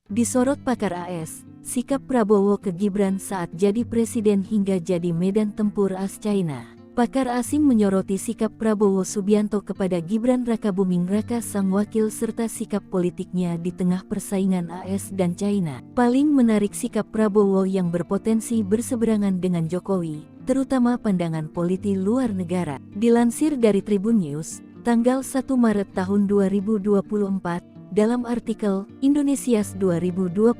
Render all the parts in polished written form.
Disorot pakar AS, sikap Prabowo ke Gibran saat jadi presiden hingga jadi medan tempur AS China. Pakar asing menyoroti sikap Prabowo Subianto kepada Gibran Rakabuming Raka sang wakil serta sikap politiknya di tengah persaingan AS dan China. Paling menarik sikap Prabowo yang berpotensi berseberangan dengan Jokowi, terutama pandangan politik luar negara. Dilansir dari Tribun News, tanggal 1 Maret tahun 2024, dalam artikel Indonesia's 2024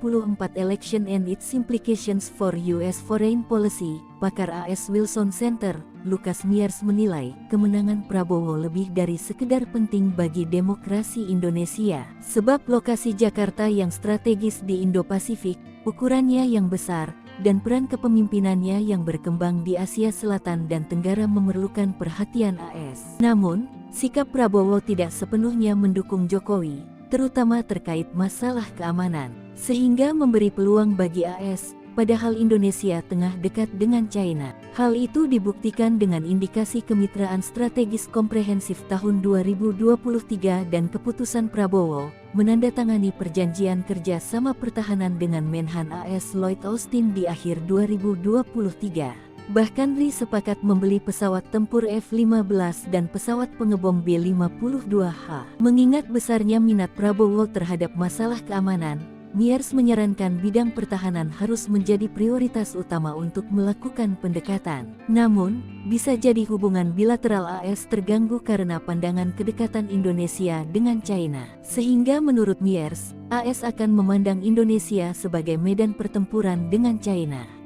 Election and its Implications for US Foreign Policy, pakar AS Wilson Center, Lucas Miers menilai kemenangan Prabowo lebih dari sekedar penting bagi demokrasi Indonesia. Sebab lokasi Jakarta yang strategis di Indo-Pasifik, ukurannya yang besar, dan peran kepemimpinannya yang berkembang di Asia Selatan dan Tenggara memerlukan perhatian AS. Namun, sikap Prabowo tidak sepenuhnya mendukung Jokowi, terutama terkait masalah keamanan, sehingga memberi peluang bagi AS, padahal Indonesia tengah dekat dengan China. Hal itu dibuktikan dengan indikasi kemitraan strategis komprehensif tahun 2023 dan keputusan Prabowo menandatangani perjanjian kerja sama pertahanan dengan Menhan AS Lloyd Austin di akhir 2023. Bahkan RI sepakat membeli pesawat tempur F-15 dan pesawat pengebom B-52H. Mengingat besarnya minat Prabowo terhadap masalah keamanan, Miers menyarankan bidang pertahanan harus menjadi prioritas utama untuk melakukan pendekatan. Namun, bisa jadi hubungan bilateral AS terganggu karena pandangan kedekatan Indonesia dengan China. Sehingga menurut Miers, AS akan memandang Indonesia sebagai medan pertempuran dengan China.